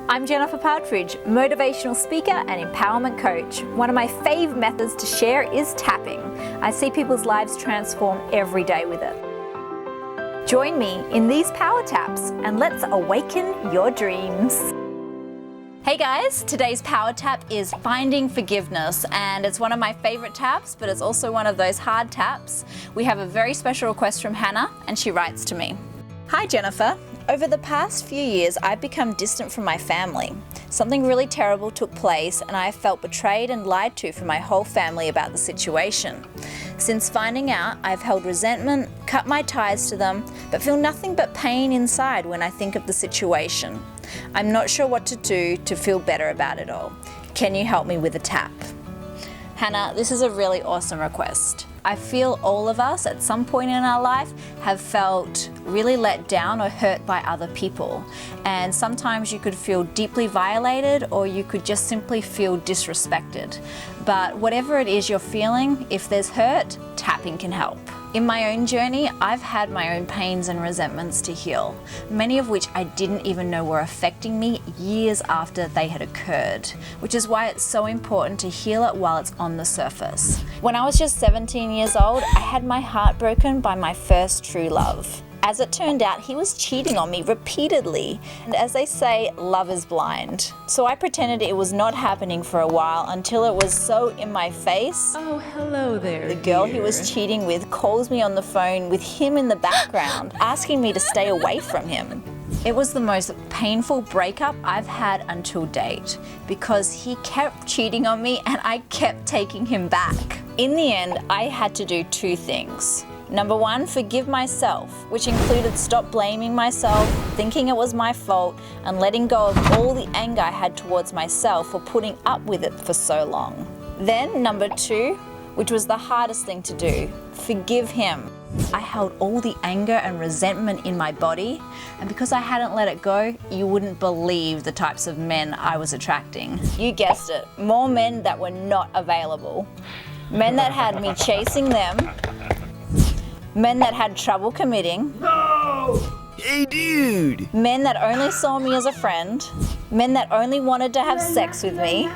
I'm Jennifer Partridge, motivational speaker and empowerment coach. One of my fave methods to share is tapping. I see people's lives transform every day with it. Join me in these power taps and let's awaken your dreams. Hey guys, today's power tap is finding forgiveness, and it's one of my favorite taps, but it's also one of those hard taps. We have a very special request from Hannah, and she writes to me. Hi Jennifer, over the past few years I've become distant from my family. Something really terrible took place and I have felt betrayed and lied to from my whole family about the situation. Since finding out, I've held resentment, cut my ties to them, but feel nothing but pain inside when I think of the situation. I'm not sure what to do to feel better about it all. Can you help me with a tap? Hannah, this is a really awesome request. I feel all of us at some point in our life have felt really let down or hurt by other people. And sometimes you could feel deeply violated or you could just simply feel disrespected. But whatever it is you're feeling, if there's hurt, tapping can help. In my own journey, I've had my own pains and resentments to heal, many of which I didn't even know were affecting me years after they had occurred, which is why it's so important to heal it while it's on the surface. When I was just 17 years old, I had my heart broken by my first true love. As it turned out, he was cheating on me repeatedly, and as they say, love is blind. So I pretended it was not happening for a while until it was so in my face. Oh, hello there, The girl dear. he was cheating with calls me on the phone with him in the background, asking me to stay away from him. It was the most painful breakup I've had until date because he kept cheating on me and I kept taking him back. In the end, I had to do two things. Number one, forgive myself, which included stop blaming myself, thinking it was my fault, and letting go of all the anger I had towards myself for putting up with it for so long. Then, number two, which was the hardest thing to do, forgive him. I held all the anger and resentment in my body, and because I hadn't let it go, you wouldn't believe the types of men I was attracting. You guessed it, more men that were not available. Men that had me chasing them, men that had trouble committing. No! Hey, dude! Men that only saw me as a friend. Men that only wanted to have sex with me.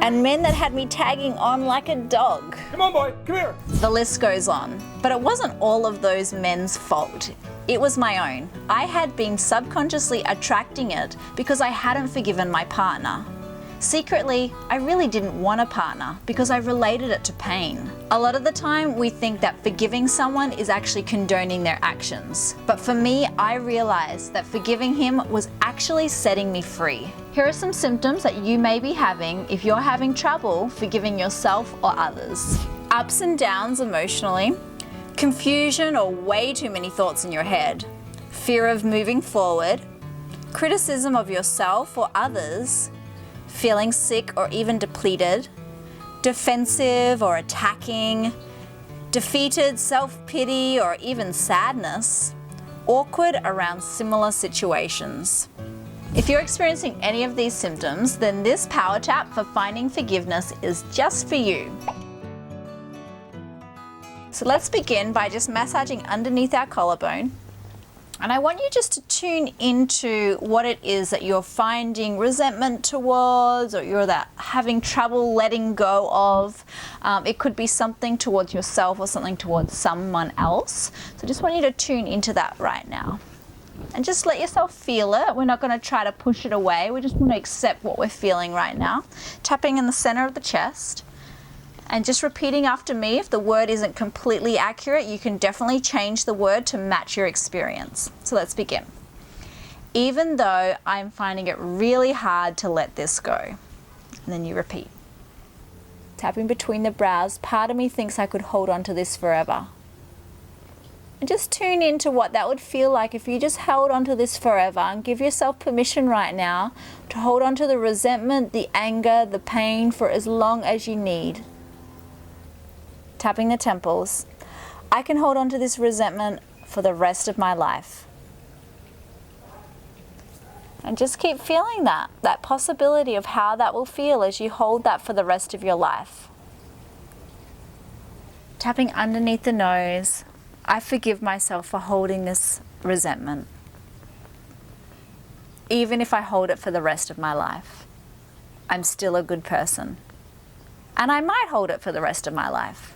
And men that had me tagging on like a dog. Come on, boy, come here! The list goes on. But it wasn't all of those men's fault. It was my own. I had been subconsciously attracting it because I hadn't forgiven my partner. Secretly, I really didn't want a partner because I related it to pain. A lot of the time, we think that forgiving someone is actually condoning their actions. But for me, I realized that forgiving him was actually setting me free. Here are some symptoms that you may be having if you're having trouble forgiving yourself or others. Ups and downs emotionally, confusion or way too many thoughts in your head, fear of moving forward, criticism of yourself or others, feeling sick or even depleted, defensive or attacking, defeated, self-pity or even sadness, awkward around similar situations. If you're experiencing any of these symptoms, then this power tap for finding forgiveness is just for you. So let's begin by just massaging underneath our collarbone. And I want you just to tune into what it is that you're finding resentment towards or you're having trouble letting go of. It could be something towards yourself or something towards someone else. So I just want you to tune into that right now. And just let yourself feel it. We're not going to try to push it away. We just want to accept what we're feeling right now. Tapping in the center of the chest. And just repeating after me. If the word isn't completely accurate, you can definitely change the word to match your experience. So let's begin. Even though I'm finding it really hard to let this go. And then you repeat. Tapping between the brows, part of me thinks I could hold on to this forever. And just tune into what that would feel like if you just held on to this forever, and give yourself permission right now to hold on to the resentment, the anger, the pain for as long as you need. Tapping the temples. I can hold on to this resentment for the rest of my life. And just keep feeling that possibility of how that will feel as you hold that for the rest of your life. Tapping underneath the nose. I forgive myself for holding this resentment. Even if I hold it for the rest of my life, I'm still a good person. And I might hold it for the rest of my life.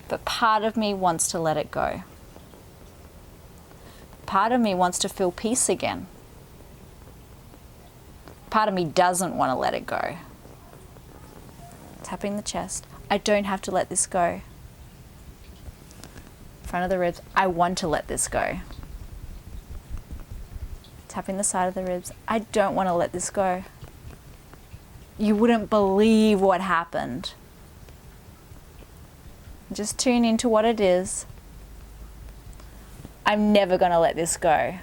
But part of me wants to let it go. Part of me wants to feel peace again. Part of me doesn't want to let it go. Tapping the chest. I don't have to let this go. Front of the ribs. I want to let this go. Tapping the side of the ribs. I don't want to let this go. You wouldn't believe what happened. Just tune into what it is. I'm never going to let this go.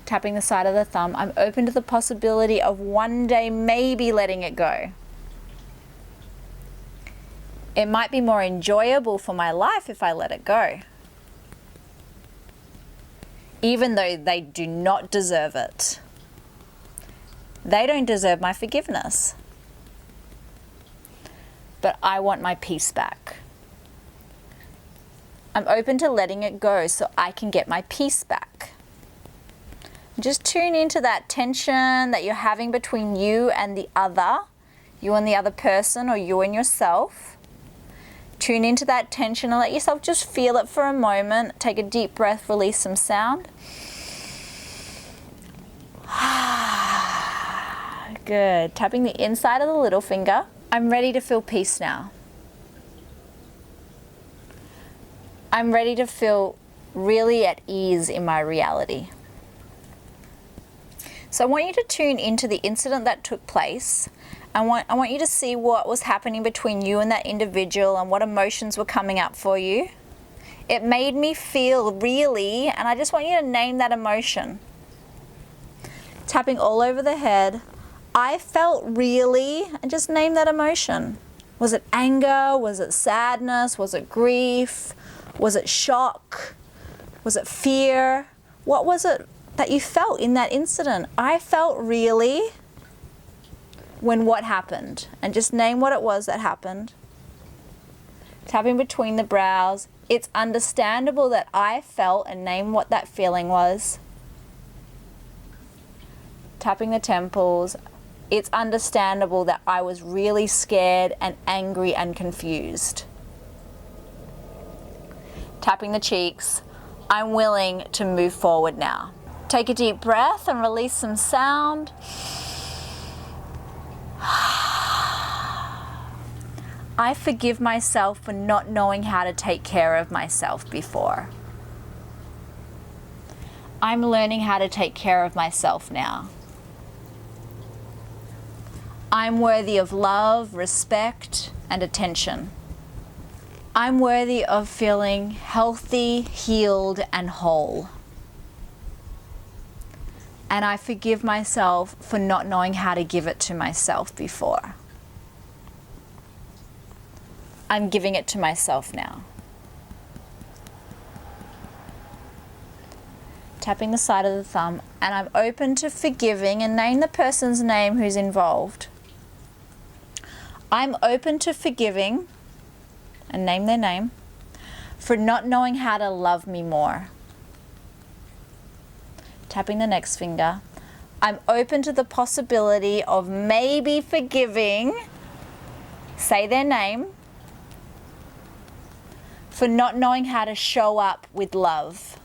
Tapping the side of the thumb. I'm open to the possibility of one day maybe letting it go. It might be more enjoyable for my life if I let it go. Even though they do not deserve it. They don't deserve my forgiveness. But I want my peace back. I'm open to letting it go so I can get my peace back. Just tune into that tension that you're having between you and the other, you and the other person, or you and yourself. Tune into that tension and let yourself just feel it for a moment. Take a deep breath, release some sound. Good. Tapping the inside of the little finger. I'm ready to feel peace now. I'm ready to feel really at ease in my reality. So I want you to tune into the incident that took place. I want you to see what was happening between you and that individual and what emotions were coming up for you. It made me feel really, and I just want you to name that emotion. Tapping all over the head. I felt really, and just name that emotion. Was it anger? Was it sadness? Was it grief? Was it shock? Was it fear? What was it that you felt in that incident? I felt really when what happened, and just name what it was that happened. Tapping between the brows. It's understandable that I felt, and name what that feeling was. Tapping the temples. It's understandable that I was really scared and angry and confused. Tapping the cheeks. I'm willing to move forward now. Take a deep breath and release some sound. I forgive myself for not knowing how to take care of myself before. I'm learning how to take care of myself now. I'm worthy of love, respect, and attention. I'm worthy of feeling healthy, healed, and whole. And I forgive myself for not knowing how to give it to myself before. I'm giving it to myself now. Tapping the side of the thumb, and I'm open to forgiving, and name the person's name who's involved. I'm open to forgiving, and name their name, for not knowing how to love me more. Tapping the next finger. I'm open to the possibility of maybe forgiving, say their name, for not knowing how to show up with love,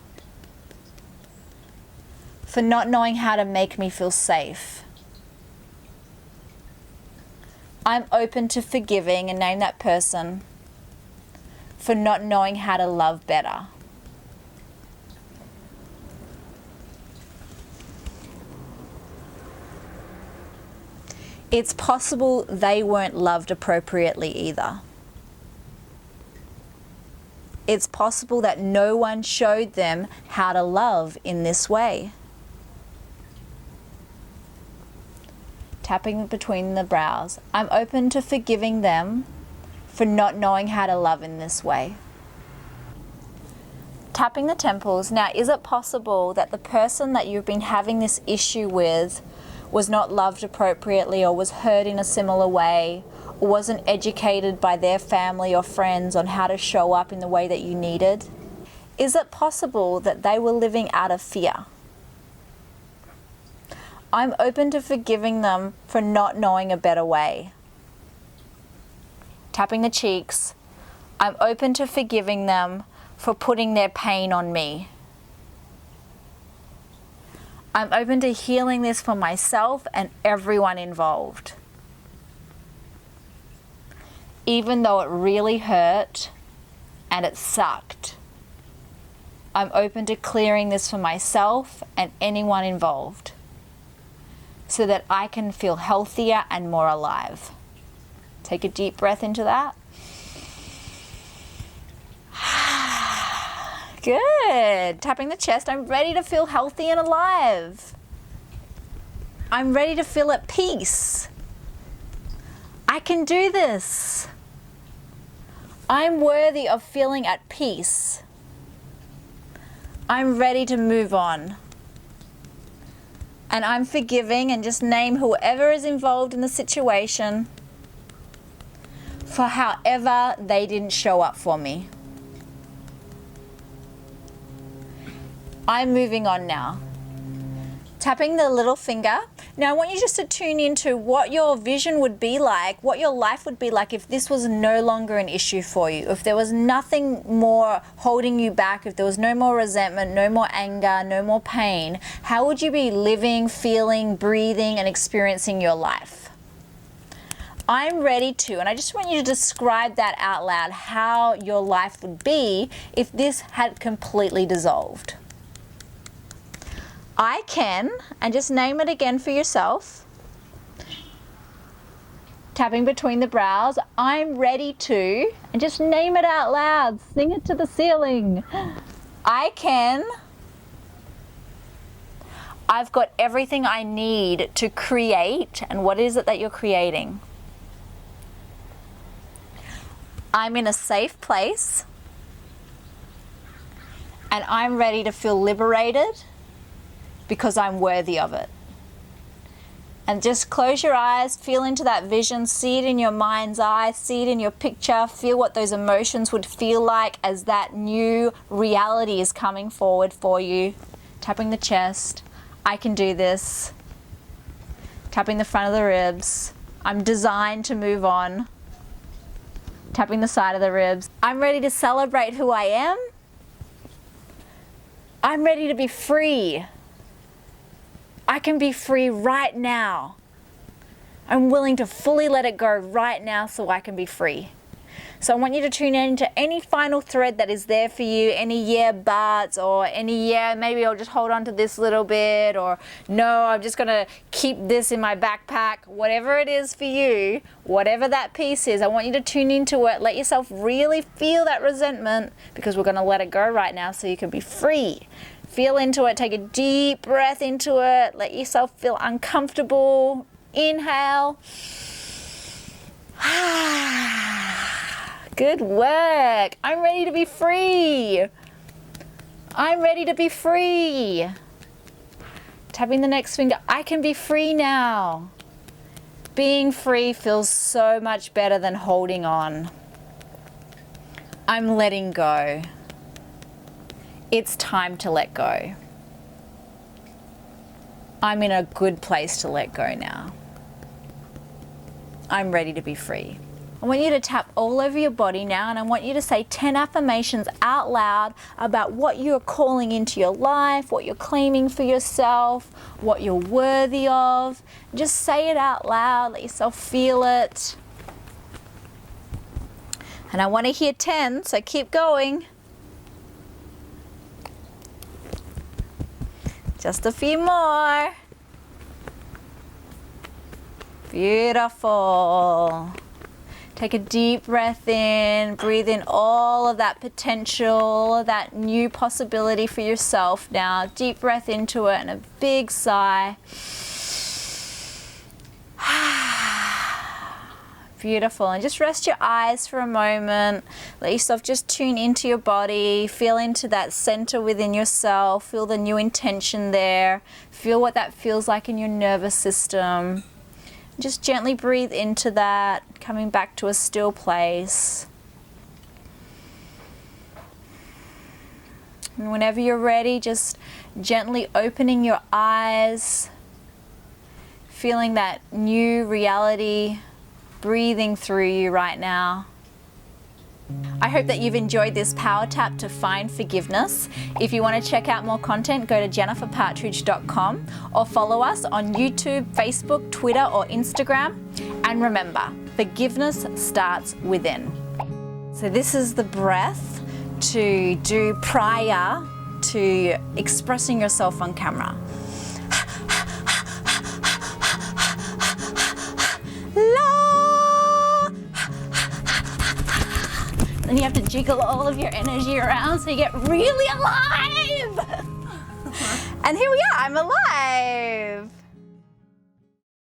for not knowing how to make me feel safe. I'm open to forgiving, and name that person, for not knowing how to love better. It's possible they weren't loved appropriately either. It's possible that no one showed them how to love in this way. Tapping between the brows. I'm open to forgiving them for not knowing how to love in this way. Tapping the temples. Now, is it possible that the person that you've been having this issue with was not loved appropriately, or was hurt in a similar way, or wasn't educated by their family or friends on how to show up in the way that you needed? Is it possible that they were living out of fear? I'm open to forgiving them for not knowing a better way. Tapping the cheeks. I'm open to forgiving them for putting their pain on me. I'm open to healing this for myself and everyone involved. Even though it really hurt and it sucked, I'm open to clearing this for myself and anyone involved so that I can feel healthier and more alive. Take a deep breath into that. Good. Tapping the chest. I'm ready to feel healthy and alive. I'm ready to feel at peace. I can do this. I'm worthy of feeling at peace. I'm ready to move on. And I'm forgiving, and just name whoever is involved in the situation for however they didn't show up for me. I'm moving on now. Tapping the little finger. Now I want you just to tune into what your vision would be like, what your life would be like if this was no longer an issue for you, if there was nothing more holding you back, if there was no more resentment, no more anger, no more pain. How would you be living, feeling, breathing, and experiencing your life? I'm ready to, and I just want you to describe that out loud, how your life would be if this had completely dissolved. I can, and just name it again for yourself. Tapping between the brows. I'm ready to, and just name it out loud. Sing it to the ceiling. I can. I've got everything I need to create. And what is it that you're creating? I'm in a safe place. And I'm ready to feel liberated, because I'm worthy of it. And just close your eyes, feel into that vision, see it in your mind's eye, see it in your picture, feel what those emotions would feel like as that new reality is coming forward for you. Tapping the chest. I can do this. Tapping the front of the ribs. I'm designed to move on. Tapping the side of the ribs. I'm ready to celebrate who I am. I'm ready to be free. I can be free right now. I'm willing to fully let it go right now so I can be free. So I want you to tune in to any final thread that is there for you, any yeah buts, or any yeah, maybe I'll just hold on to this little bit, or no, I'm just gonna keep this in my backpack. Whatever it is for you, whatever that piece is, I want you to tune into it. Let yourself really feel that resentment, because we're gonna let it go right now so you can be free. Feel into it, take a deep breath into it, let yourself feel uncomfortable. Inhale. Good work. I'm ready to be free. I'm ready to be free. Tapping the next finger. I can be free now. Being free feels so much better than holding on. I'm letting go. It's time to let go. I'm in a good place to let go now. I'm ready to be free. I want you to tap all over your body now, and I want you to say 10 affirmations out loud about what you're calling into your life, what you're claiming for yourself, what you're worthy of. Just say it out loud, let yourself feel it. And I want to hear 10, so keep going. Just a few more. Beautiful. Take a deep breath in, breathe in all of that potential, that new possibility for yourself now. Deep breath into it and a big sigh. Beautiful. And just rest your eyes for a moment. Let yourself just tune into your body. Feel into that center within yourself. Feel the new intention there. Feel what that feels like in your nervous system. Just gently breathe into that, coming back to a still place. And whenever you're ready, just gently opening your eyes, feeling that new reality breathing through you right now. I hope that you've enjoyed this power tap to find forgiveness. If you want to check out more content, go to jenniferpartridge.com or follow us on YouTube, Facebook, Twitter, or Instagram. And remember, forgiveness starts within. So this is the breath to do prior to expressing yourself on camera. And you have to jiggle all of your energy around so you get really alive. And here we are, I'm alive.